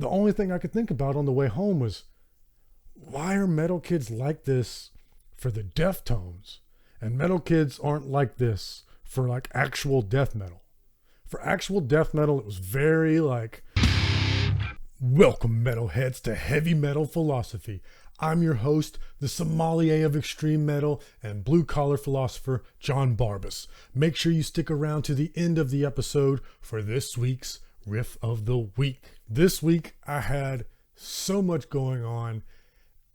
the only thing I could think about on the way home was, why are metal kids like this for the Deftones? And metal kids aren't like this for like actual death metal. For actual death metal, it was very like, welcome metalheads to Heavy Metal Philosophy. I'm your host, the sommelier of extreme metal and blue collar philosopher, John Barbas. Make sure you stick around to the end of the episode for this week's Riff of the Week. This week, I had so much going on,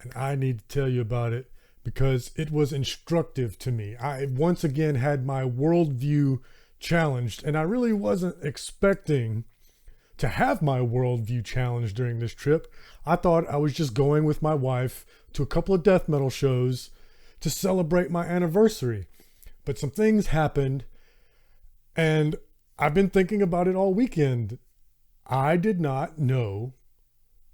and I need to tell you about it because it was instructive to me. I once again had my worldview challenged, and I really wasn't expecting to have my worldview challenged during this trip. I thought I was just going with my wife to a couple of death metal shows to celebrate my anniversary. But some things happened, and I've been thinking about it all weekend. I did not know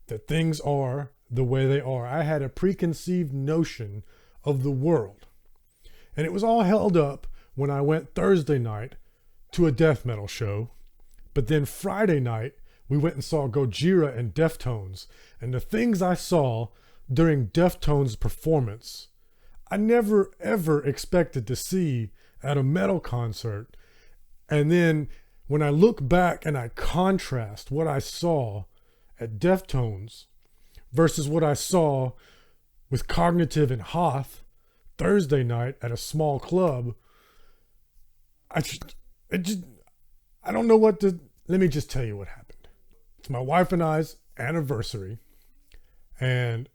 that things are the way they are. I had a preconceived notion of the world. And it was all held up when I went Thursday night to a death metal show. But then Friday night, we went and saw Gojira and Deftones. And the things I saw during Deftones' performance, I never ever expected to see at a metal concert. And then when I look back and I contrast what I saw at Deftones versus what I saw with Cognitive and Hoth Thursday night at a small club, I don't know what to. Let me just tell you what happened. It's my wife and I's anniversary, and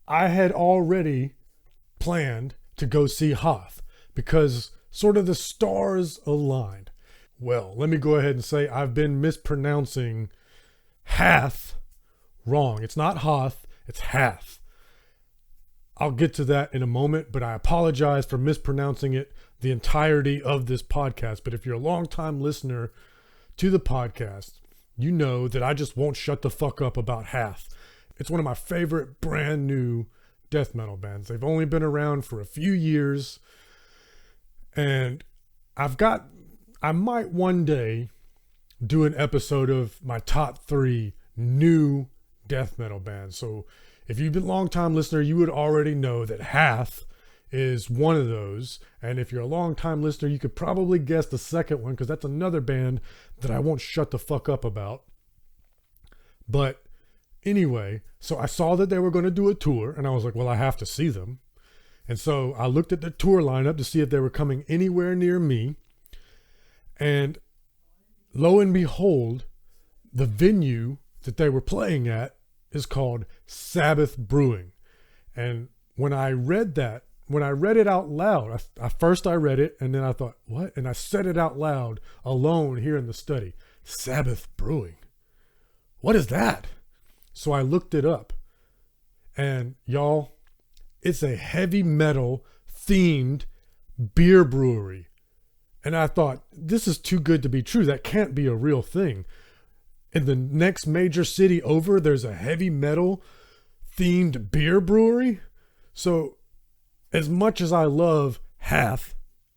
I had already planned to go see Hoth because sort of the stars aligned. Well, let me go ahead and say I've been mispronouncing Hath wrong. It's not Hoth, it's Hath. I'll get to that in a moment, but I apologize for mispronouncing it the entirety of this podcast. But if you're a long-time listener to the podcast, you know that I just won't shut the fuck up about Hath. It's one of my favorite brand new death metal bands. They've only been around for a few years, and I might one day do an episode of my top 3 new death metal bands. So if you've been a long time listener, you would already know that Hath is one of those. And if you're a long time listener, you could probably guess the second one, because that's another band that I won't shut the fuck up about. But anyway, so I saw that they were going to do a tour, and I was like, well, I have to see them. And so I looked at the tour lineup to see if they were coming anywhere near me. And lo and behold, the venue that they were playing at is called Sabbath Brewing. And when I read it out loud, I read it and then I thought, what? And I said it out loud alone here in the study. Sabbath Brewing. What is that? So I looked it up, and y'all, it's a heavy metal themed beer brewery. And I thought, this is too good to be true. That can't be a real thing. In the next major city over, there's a heavy metal themed beer brewery. So as much as I love Hath,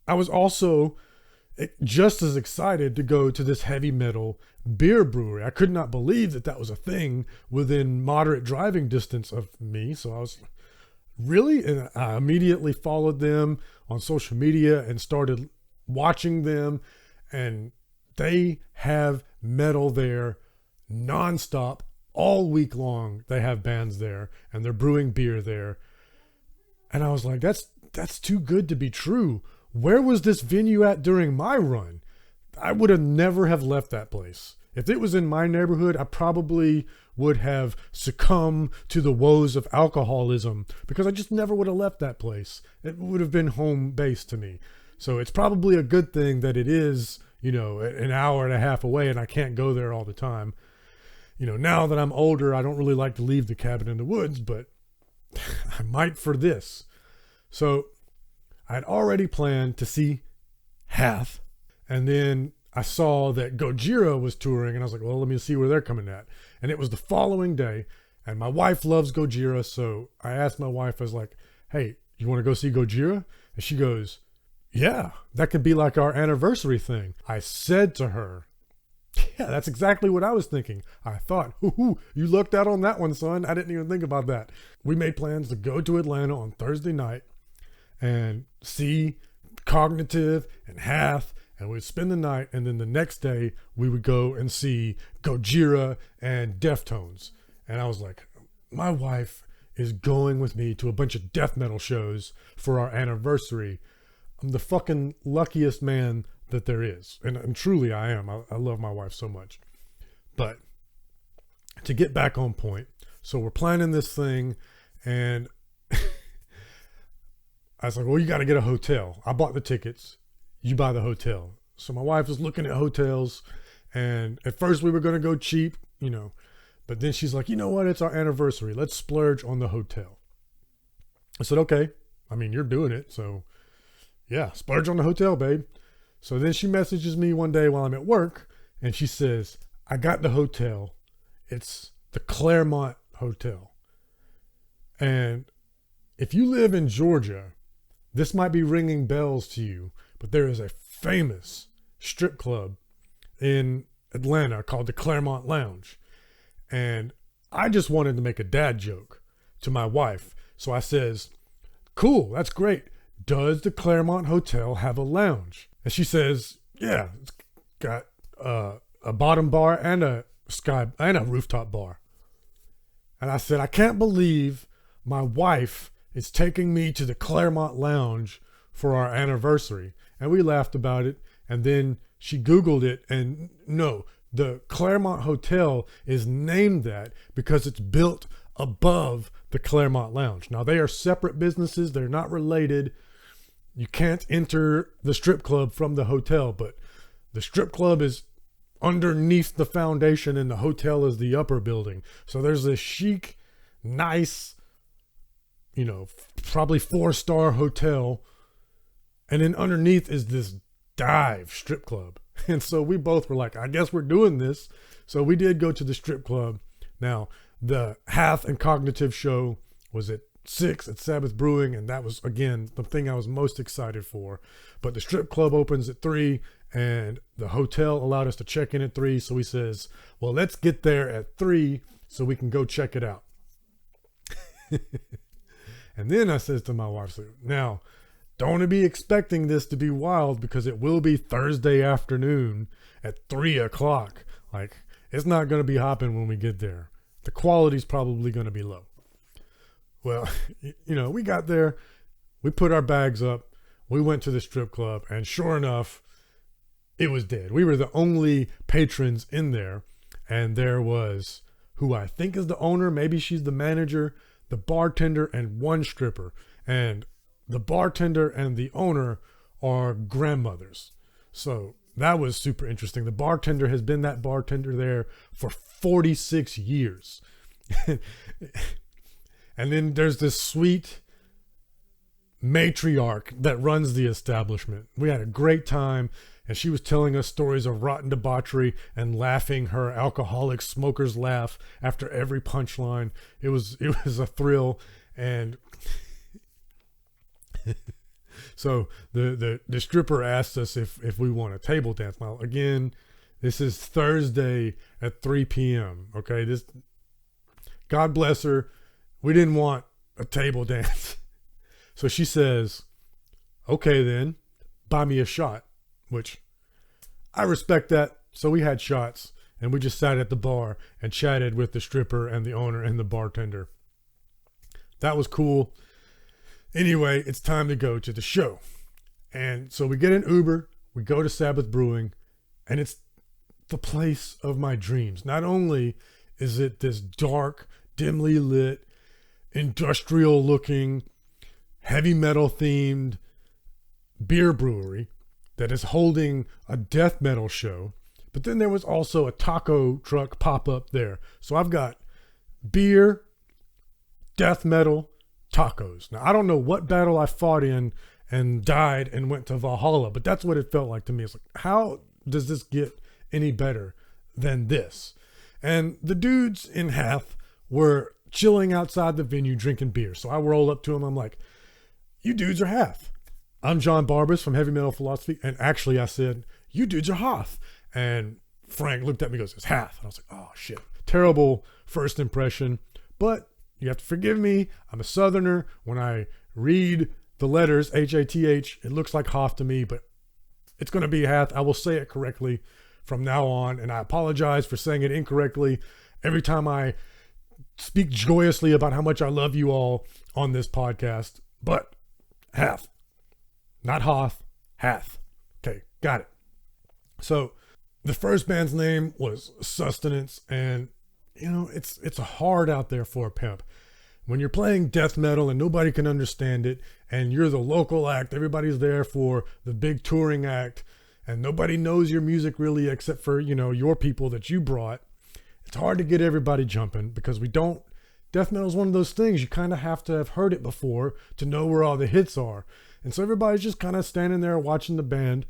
I was also just as excited to go to this heavy metal beer brewery. I could not believe that that was a thing within moderate driving distance of me. So I was really, and I immediately followed them on social media and started watching them, and they have metal there nonstop all week long. They have bands there, and they're brewing beer there. And I was like, that's too good to be true. Where was this venue at during my run? I would have never have left that place. If it was in my neighborhood, I probably would have succumbed to the woes of alcoholism because I just never would have left that place. It would have been home base to me. So it's probably a good thing that it is, an hour and a half away and I can't go there all the time. Now that I'm older, I don't really like to leave the cabin in the woods, but I might for this. So I'd already planned to see Hath, and then I saw that Gojira was touring, and I was like, well, let me see where they're coming at. And it was the following day, and my wife loves Gojira, so I asked my wife, I was like, hey, you want to go see Gojira? And she goes, yeah, that could be like our anniversary thing. I said to her, Yeah, that's exactly what I was thinking. I thought, you lucked out on that one, son. I didn't even think about that. We made plans to go to Atlanta on Thursday night and see Cognitive and Hath, and we'd spend the night, and then the next day we would go and see Gojira and Deftones. And I was like, my wife is going with me to a bunch of death metal shows for our anniversary. I'm the fucking luckiest man that there is. And truly I am. I love my wife so much. But to get back on point, so we're planning this thing, and I was like, well, you got to get a hotel. I bought the tickets. You buy the hotel. So my wife was looking at hotels, and at first we were going to go cheap, but then she's like, you know what? It's our anniversary. Let's splurge on the hotel. I said, okay. I mean, you're doing it. So yeah, splurge on the hotel, babe. So then she messages me one day while I'm at work, and she says, I got the hotel. It's the Claremont Hotel. And if you live in Georgia, this might be ringing bells to you, but there is a famous strip club in Atlanta called the Claremont Lounge. And I just wanted to make a dad joke to my wife. So I says, cool, that's great. Does the Claremont Hotel have a lounge? And she says, yeah, it's got a bottom bar and a rooftop bar. And I said, I can't believe my wife is taking me to the Claremont Lounge for our anniversary. And we laughed about it. And then she Googled it, and no, the Claremont Hotel is named that because it's built above the Claremont Lounge. Now, they are separate businesses. They're not related. You can't enter the strip club from the hotel, but the strip club is underneath the foundation and the hotel is the upper building. So there's this chic, nice, probably 4-star hotel. And then underneath is this dive strip club. And so we both were like, I guess we're doing this. So we did go to the strip club. Now, the Hath and Cognitive show was at 6 at Sabbath Brewing, and that was, again, the thing I was most excited for. But the strip club opens at 3, and the hotel allowed us to check in at 3. So he says, well, let's get there at 3 so we can go check it out. And then I says to my wife, now, don't be expecting this to be wild, because it will be Thursday afternoon at 3 o'clock. Like, it's not going to be hopping when we get there. The quality's probably going to be low. Well, we got there, we put our bags up, we went to the strip club, and sure enough, it was dead. We were the only patrons in there, and there was who I think is the owner, maybe she's the manager, the bartender, and one stripper. And the bartender and the owner are grandmothers. So that was super interesting. The bartender has been that bartender there for 46 years. And then there's this sweet matriarch that runs the establishment. We had a great time, and she was telling us stories of rotten debauchery and laughing her alcoholic smoker's laugh after every punchline. It was a thrill. And so the stripper asked us if we want a table dance. Now, again, this is Thursday at 3 p.m. Okay, God bless her. We didn't want a table dance. So she says, okay, then buy me a shot, which I respect that. So we had shots, and we just sat at the bar and chatted with the stripper and the owner and the bartender. That was cool. Anyway, it's time to go to the show. And so we get an Uber, we go to Sabbath Brewing, and it's the place of my dreams. Not only is it this dark, dimly lit, industrial looking, heavy metal themed beer brewery that is holding a death metal show, but then there was also a taco truck pop up there. So I've got beer, death metal, tacos. Now, I don't know what battle I fought in and died and went to Valhalla, but that's what it felt like to me. It's like, how does this get any better than this? And the dudes in Hath were chilling outside the venue drinking beer. So I roll up to them. I'm like, you dudes are Hath. I'm John Barbas from Heavy Metal Philosophy. And actually I said, you dudes are Hoth. And Frank looked at me and goes, it's Hath. And I was like, oh shit. Terrible first impression. But you have to forgive me. I'm a Southerner. When I read the letters, H-A-T-H, it looks like Hoth to me, but it's going to be Hath. I will say it correctly from now on. And I apologize for saying it incorrectly every time I speak joyously about how much I love you all on this podcast. But Hath, not Hoth, Hath. Okay, got it. So the first band's name was Sustenance, and you know, it's hard out there for a pimp. When you're playing death metal and nobody can understand it, and you're the local act, everybody's there for the big touring act, and nobody knows your music really except for, you know, your people that you brought. It's hard to get everybody jumping because death metal is one of those things you kind of have to have heard it before to know where all the hits are. And so everybody's just kind of standing there watching the band,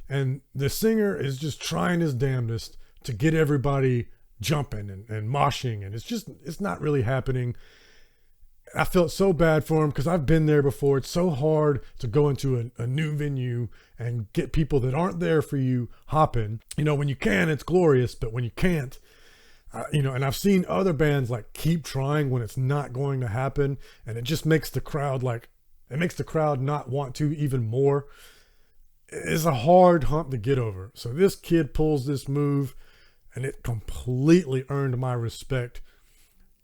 and the singer is just trying his damnedest to get everybody jumping and moshing, and it's not really happening. I felt so bad for him because I've been there before. It's so hard to go into a new venue and get people that aren't there for you hopping. You know, when you can, it's glorious, but when you can't, you know, and I've seen other bands like keep trying when it's not going to happen, and it just makes the crowd not want to even more. It's a hard hump to get over. So this kid pulls this move, and it completely earned my respect.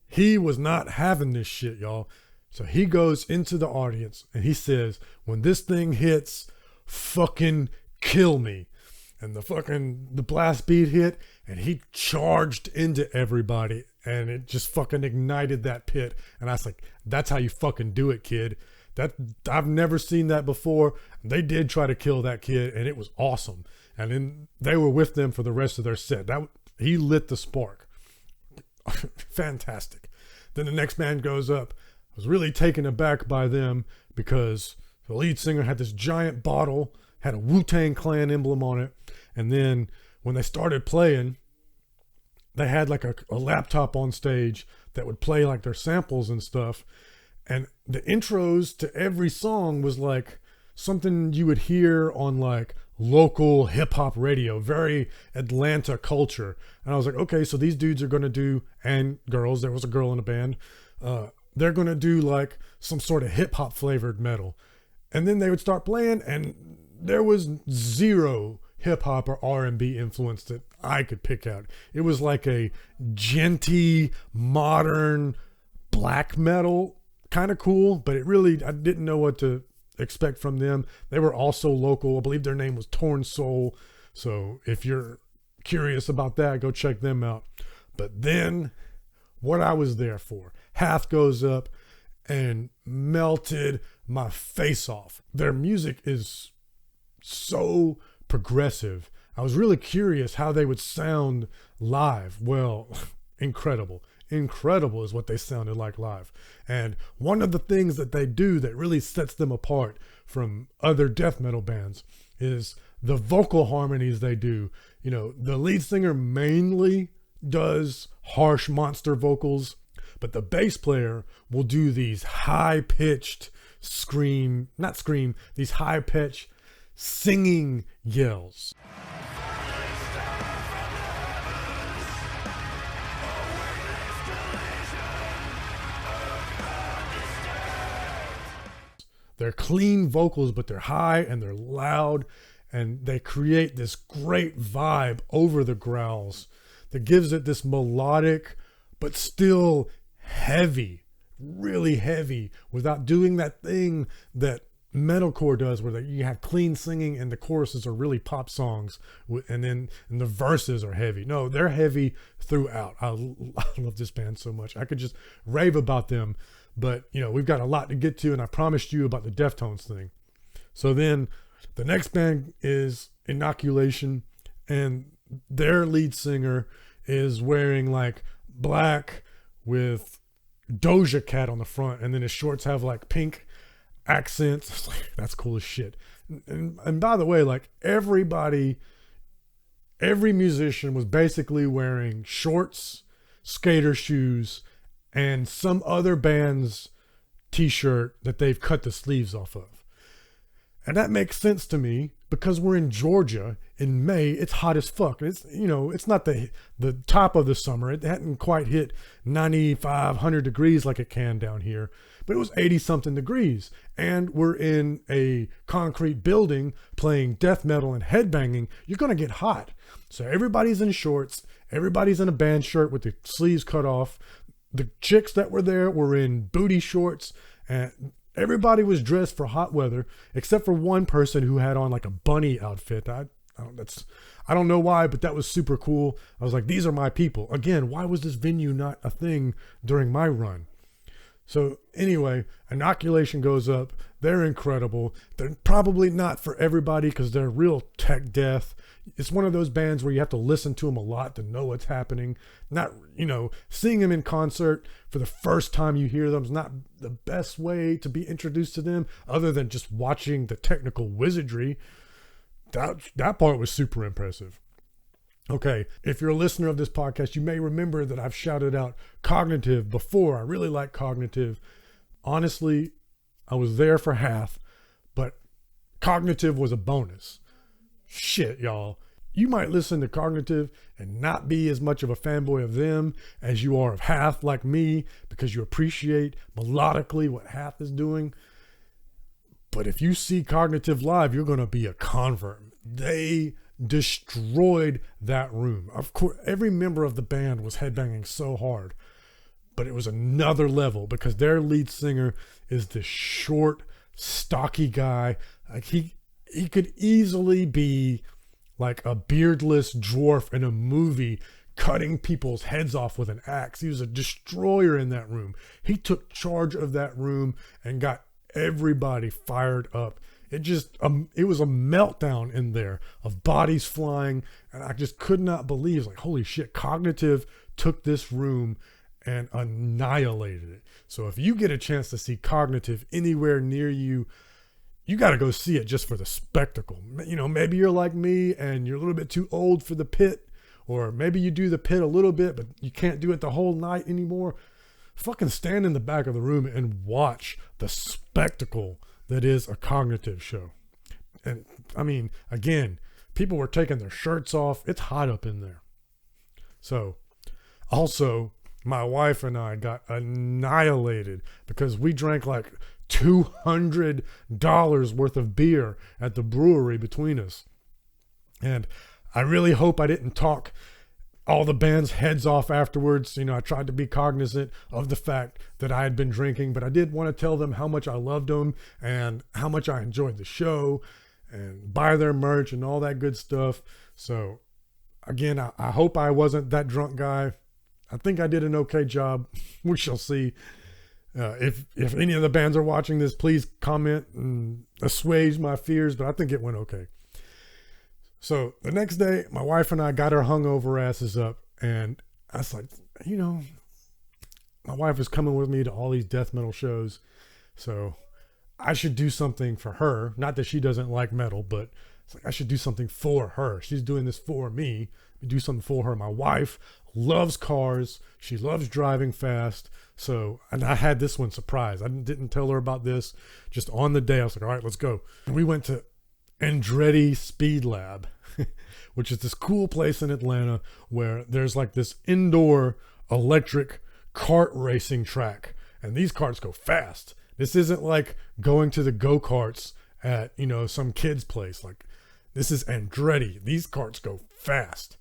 He was not having this shit, y'all. So he goes into the audience and he says, when this thing hits, fucking kill me. And the blast beat hit, and he charged into everybody, and it just fucking ignited that pit. And I was like, that's how you fucking do it, kid. I've never seen that before. They did try to kill that kid, and it was awesome. And then they were with them for the rest of their set. He lit the spark. Fantastic. Then the next band goes up. I was really taken aback by them because the lead singer had this giant bottle, had a Wu-Tang Clan emblem on it. And then when they started playing, they had like a laptop on stage that would play like their samples and stuff. And the intros to every song was like something you would hear on like local hip hop radio, very Atlanta culture. And I was like, okay, so these dudes are going to do, and girls, there was a girl in a band, they're going to do like some sort of hip hop flavored metal. And then they would start playing, and there was zero hip hop or R&B influence that I could pick out. It was like a genty, modern black metal, kind of cool, but I didn't know what to expect from them. They were also local. I believe their name was Torn Soul. So if you're curious about that, go check them out. But then what I was there for, Hath goes up and melted my face off. Their music is so progressive. I was really curious how they would sound live. Well, incredible. Incredible is what they sounded like live. And one of the things that they do that really sets them apart from other death metal bands is the vocal harmonies they do. You know, the lead singer mainly does harsh monster vocals, but the bass player will do these high-pitched these high-pitched singing yells. They're clean vocals, but they're high and they're loud, and they create this great vibe over the growls that gives it this melodic, but still heavy, really heavy, without doing that thing that metalcore does, where you have clean singing and the choruses are really pop songs, and the verses are heavy. No, they're heavy throughout. I love this band so much. I could just rave about them. But, you know, we've got a lot to get to, and I promised you about the Deftones thing. So then the next band is Inoculation, and their lead singer is wearing like black with Doja Cat on the front, and then his shorts have like pink accents. That's cool as shit. And by the way, like every musician was basically wearing shorts, skater shoes, and some other band's t-shirt that they've cut the sleeves off of. And that makes sense to me because we're in Georgia in May, it's hot as fuck. It's, you know, it's not the top of the summer. It hadn't quite hit 95, 100 degrees like it can down here, but it was 80 something degrees. And we're in a concrete building playing death metal and headbanging. You're going to get hot. So everybody's in shorts. Everybody's in a band shirt with the sleeves cut off. The chicks that were there were in booty shorts, and everybody was dressed for hot weather, except for one person who had on like a bunny outfit. I don't know why, but that was super cool. I was like, these are my people. Again, why was this venue not a thing during my run? So anyway, Inoculation goes up. They're incredible. They're probably not for everybody because they're real tech death. It's one of those bands where you have to listen to them a lot to know what's happening. Not, you know, seeing them in concert for the first time you hear them is not the best way to be introduced to them, other than just watching the technical wizardry. That part was super impressive. Okay, if you're a listener of this podcast, you may remember that I've shouted out Cognitive before. I really like Cognitive. Honestly, I was there for half, but Cognitive was a bonus. Shit, y'all. You might listen to Cognitive and not be as much of a fanboy of them as you are of Hath, like me, because you appreciate melodically what Hath is doing. But if you see Cognitive live, you're going to be a convert. They destroyed that room. Of course, every member of the band was headbanging so hard, but it was another level because their lead singer is this short, stocky guy. Like he could easily be like a beardless dwarf in a movie cutting people's heads off with an axe. He was a destroyer in that room. He took charge of that room and got everybody fired up. It was a meltdown in there of bodies flying, and I just could not believe, like, holy shit, Cognitive took this room and annihilated it. So if you get a chance to see Cognitive anywhere near you, you got to go see it just for the spectacle. You know, maybe you're like me and you're a little bit too old for the pit, or maybe you do the pit a little bit, but you can't do it the whole night anymore. Fucking stand in the back of the room and watch the spectacle that is a Cognitive show. And I mean, again, people were taking their shirts off. It's hot up in there. So also, my wife and I got annihilated because we drank like $200 worth of beer at the brewery between us. And I really hope I didn't talk all the band's heads off afterwards. You know, I tried to be cognizant of the fact that I had been drinking, but I did want to tell them how much I loved them and how much I enjoyed the show and buy their merch and all that good stuff. So again, I hope I wasn't that drunk guy. I think I did an okay job. We shall see. If any of the bands are watching this, please comment and assuage my fears, but I think it went okay. So the next day, my wife and I got our hungover asses up, and I was like, you know, my wife is coming with me to all these death metal shows, so I should do something for her. Not that she doesn't like metal, but it's like I should do something for her. She's doing this for me. Do something for her. My wife loves cars. She loves driving fast. So, and I had this one surprised. I didn't tell her about this. Just on the day, I was like, all right, let's go. And we went to Andretti Speed Lab, which is this cool place in Atlanta where there's like this indoor electric kart racing track, and these karts go fast. This isn't like going to the go-karts at, you know, some kid's place. Like, this is Andretti. These karts go fast.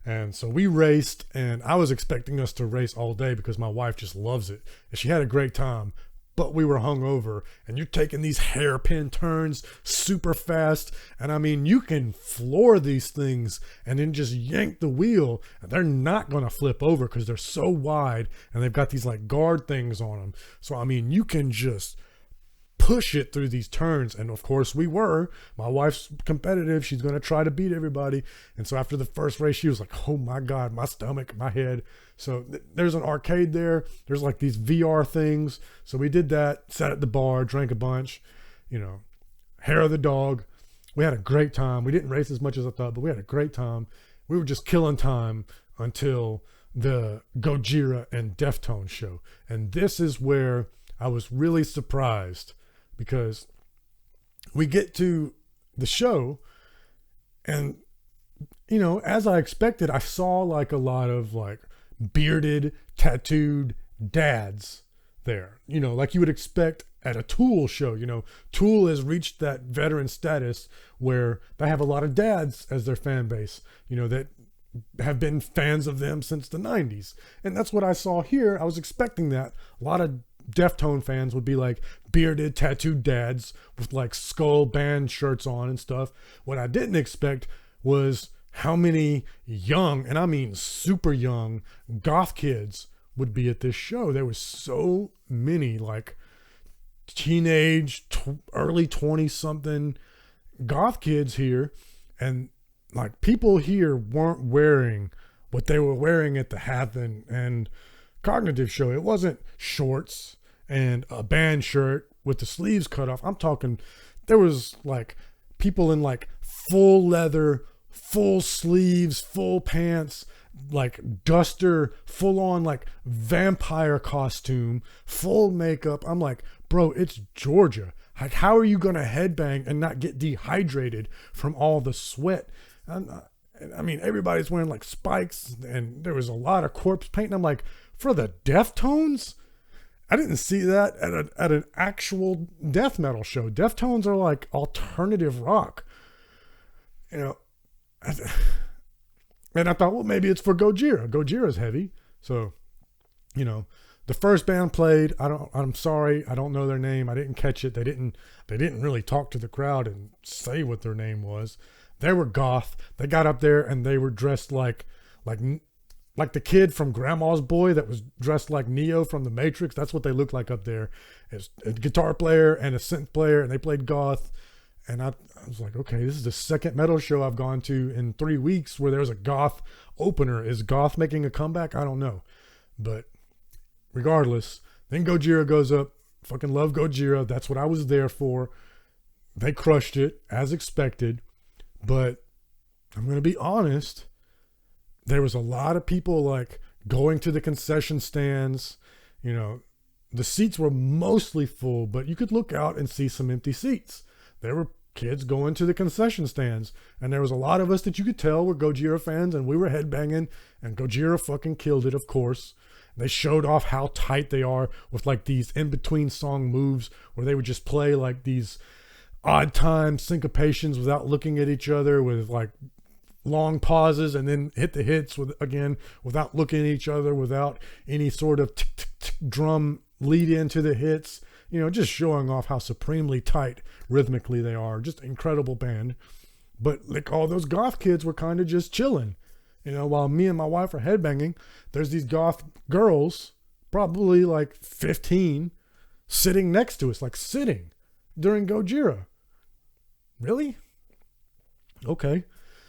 And so we raced, and I was expecting us to race all day because my wife just loves it, and she had a great time. But we were hungover, and you're taking these hairpin turns super fast. And I mean, you can floor these things and then just yank the wheel, and they're not going to flip over because they're so wide, and they've got these like guard things on them. So, I mean, you can just push it through these turns. And of course we were. My wife's competitive. She's going to try to beat everybody. And so after the first race, she was like, oh my God, my stomach, my head. So there's an arcade there. There's like these VR things. So we did that, sat at the bar, drank a bunch, you know, hair of the dog. We had a great time. We didn't race as much as I thought, but we had a great time. We were just killing time until the Gojira and Deftones show. And this is where I was really surprised, because we get to the show And, as I expected, I saw like a lot of like bearded, tattooed dads there, like you would expect at a Tool show. Tool has reached that veteran status where they have a lot of dads as their fan base, that have been fans of them since the 90s. And that's what I saw here. I was expecting that. A lot of Deftone fans would be like bearded, tattooed dads with like skull band shirts on and stuff. What I didn't expect was how many young, and I mean super young, goth kids would be at this show. There was so many like teenage, early 20 something goth kids here. And like people here weren't wearing what they were wearing at the Hath and Cognitive show. It wasn't shorts and a band shirt with the sleeves cut off. I'm talking, there was like people in like full leather, full sleeves, full pants, like duster, full on like vampire costume, full makeup. I'm like, bro, it's Georgia. Like, how are you going to headbang and not get dehydrated from all the sweat? I mean, everybody's wearing like spikes and there was a lot of corpse paint. And I'm like, for the Deftones? I didn't see that at an actual death metal show. Deftones are like alternative rock, And I thought, well, maybe it's for Gojira. Gojira's heavy. So, the first band played. I'm sorry. I don't know their name. I didn't catch it. They didn't really talk to the crowd and say what their name was. They were goth. They got up there and they were dressed like the kid from Grandma's Boy that was dressed like Neo from the Matrix. That's what they looked like up there. As a guitar player and a synth player, and they played goth. And I was like, okay, this is the second metal show I've gone to in 3 weeks where there's a goth opener. Is goth making a comeback? I don't know. But regardless, then Gojira goes up. Fucking love Gojira. That's what I was there for. They crushed it as expected. But I'm going to be honest. There was a lot of people like going to the concession stands. The seats were mostly full, but you could look out and see some empty seats. There were kids going to the concession stands, and there was a lot of us that you could tell were Gojira fans, and we were headbanging, and Gojira fucking killed it, of course. They showed off how tight they are with like these in-between song moves where they would just play like these odd time syncopations without looking at each other, with like long pauses, and then hit the hits without looking at each other, without any sort of tick, tick, tick drum lead into the hits. Just showing off how supremely tight rhythmically they are. Just incredible band. But like all those goth kids were kind of just chilling. While me and my wife are headbanging, there's these goth girls, probably like 15, sitting next to us, like sitting during Gojira. Really? Okay.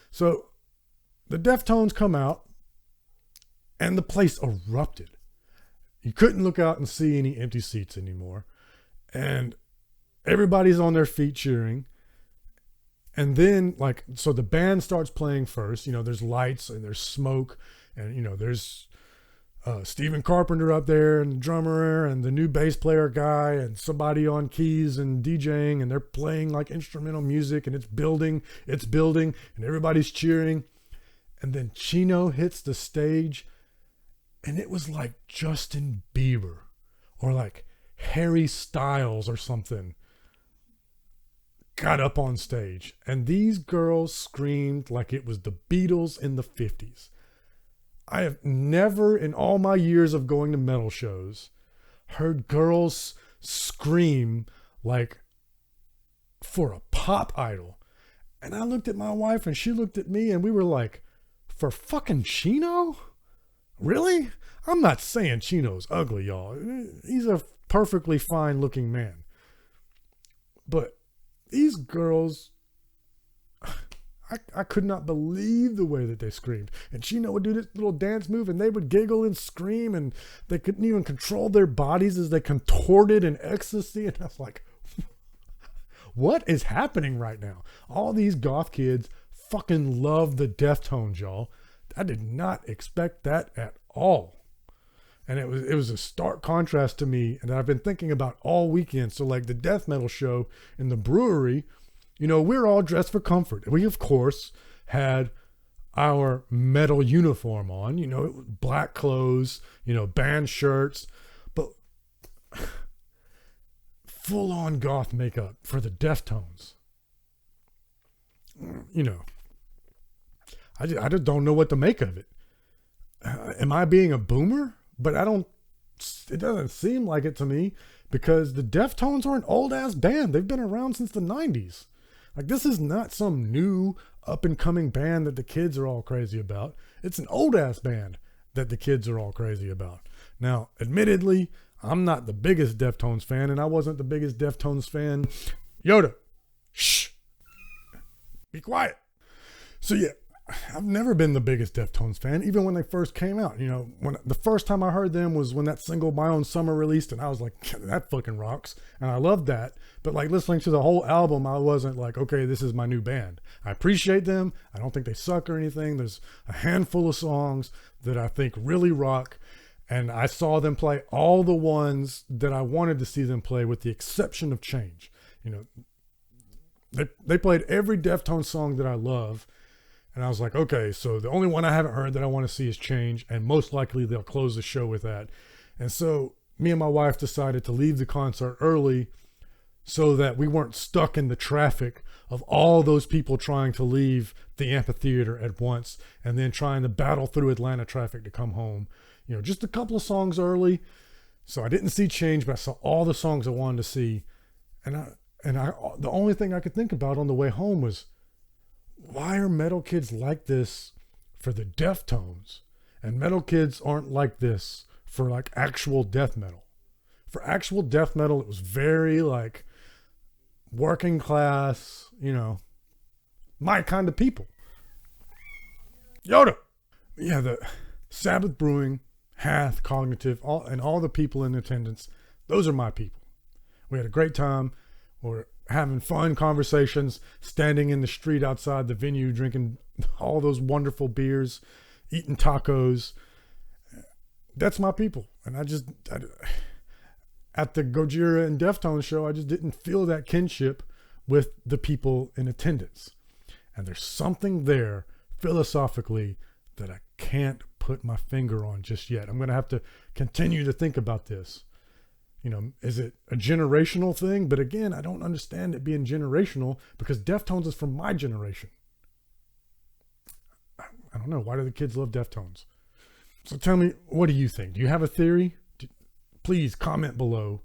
So the Deftones come out and the place erupted. You couldn't look out and see any empty seats anymore. And everybody's on their feet cheering. And then so the band starts playing first. There's lights and there's smoke. And, there's Stephen Carpenter up there and the drummer and the new bass player guy and somebody on keys and DJing. And they're playing like instrumental music and it's building. And everybody's cheering. And then Chino hits the stage. And it was like Justin Bieber or like Harry Styles or something got up on stage. And these girls screamed like it was the Beatles in the 50s. I have never in all my years of going to metal shows heard girls scream like for a pop idol. And I looked at my wife and she looked at me and we were like, for fucking Chino? Really? I'm not saying Chino's ugly, y'all. He's a perfectly fine looking man. But these girls, I could not believe the way that they screamed. And Chino would do this little dance move and they would giggle and scream and they couldn't even control their bodies as they contorted in ecstasy. And I was like, what is happening right now? All these goth kids fucking love the Deftones, y'all. I did not expect that at all. And it was a stark contrast to me, and I've been thinking about all weekend. So like the death metal show in the brewery, we're all dressed for comfort. We of course had our metal uniform on, black clothes, band shirts, but full on goth makeup for the Deftones. I just don't know what to make of it. Am I being a boomer? But it doesn't seem like it to me, because the Deftones are an old ass band. They've been around since the 90s. Like, this is not some new up and coming band that the kids are all crazy about. It's an old ass band that the kids are all crazy about. Now, admittedly, I'm not the biggest Deftones fan, and I wasn't the biggest Deftones fan. Yoda, shh, be quiet. So yeah, I've never been the biggest Deftones fan, even when they first came out. When the first time I heard them was when that single My Own Summer released, and I was like, that fucking rocks. And I loved that. But like, listening to the whole album, I wasn't like, okay, this is my new band. I appreciate them. I don't think they suck or anything. There's a handful of songs that I think really rock. And I saw them play all the ones that I wanted to see them play, with the exception of Change. They played every Deftones song that I love. And I was like, okay, so the only one I haven't heard that I want to see is Change, and most likely they'll close the show with that. And so me and my wife decided to leave the concert early so that we weren't stuck in the traffic of all those people trying to leave the amphitheater at once and then trying to battle through Atlanta traffic to come home. Just a couple of songs early. So I didn't see Change, but I saw all the songs I wanted to see. And the only thing I could think about on the way home was, why are metal kids like this for the Deftones? And metal kids aren't like this for like actual death metal. For actual death metal, it was very like working class, my kind of people. Yoda. Yeah, the Sabbath Brewing, Hath, Cognitive, all the people in attendance, those are my people. We had a great time. We're having fun conversations, standing in the street outside the venue, drinking all those wonderful beers, eating tacos. That's my people. And at the Gojira and Deftones show, I just didn't feel that kinship with the people in attendance. And there's something there philosophically that I can't put my finger on just yet. I'm going to have to continue to think about this. Is it a generational thing? But again, I don't understand it being generational, because Deftones is from my generation. I don't know. Why do the kids love Deftones? So tell me, what do you think? Do you have a theory? Please comment below.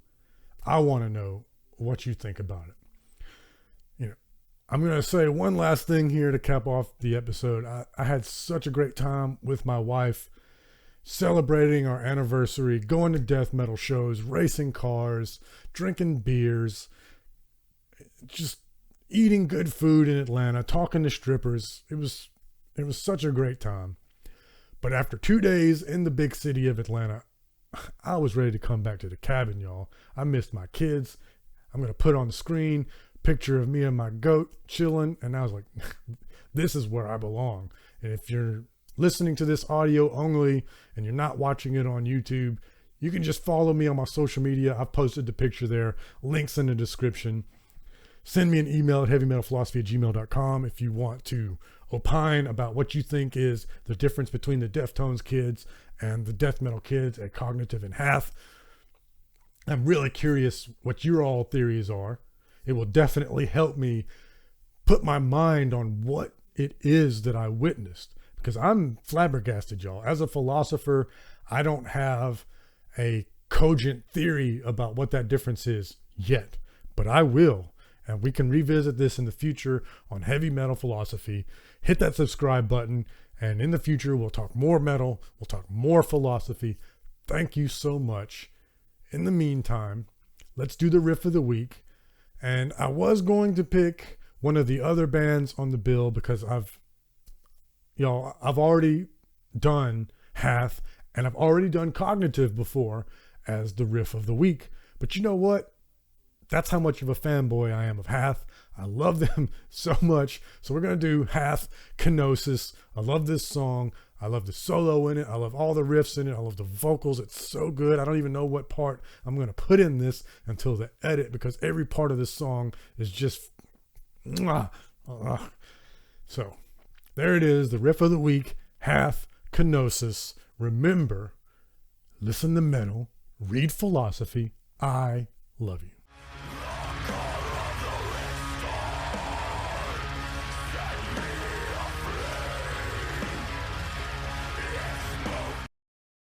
I want to know what you think about it. I'm going to say one last thing here to cap off the episode. I had such a great time with my wife, celebrating our anniversary, going to death metal shows, racing cars, drinking beers, just eating good food in Atlanta, talking to strippers. It was such a great time. But after 2 days in the big city of Atlanta, I was ready to come back to the cabin, y'all. I missed my kids. I'm going to put on the screen a picture of me and my goat chilling, and I was like, this is where I belong. And if you're listening to this audio only and you're not watching it on YouTube, you can just follow me on my social media. I've posted the picture there, links in the description. Send me an email at HeavyMetalPhilosophy@gmail.com if you want to opine about what you think is the difference between the Deftones kids and the death metal kids at Cognitive and Hath. I'm really curious what your all theories are. It will definitely help me put my mind on what it is that I witnessed, because I'm flabbergasted, y'all. As a philosopher, I don't have a cogent theory about what that difference is yet, but I will. And we can revisit this in the future on Heavy Metal Philosophy. Hit that subscribe button, and in the future, we'll talk more metal. We'll talk more philosophy. Thank you so much. In the meantime, let's do the riff of the week. And I was going to pick one of the other bands on the bill, because I've already done Hath, and I've already done Cognitive before as the riff of the week. But you know what? That's how much of a fanboy I am of Hath. I love them so much. So we're going to do Hath, Kenosis. I love this song. I love the solo in it. I love all the riffs in it. I love the vocals. It's so good. I don't even know what part I'm going to put in this until the edit, because every part of this song is just... So There it is, the riff of the week, hath kenosis. Remember, listen to metal, read philosophy. I love you.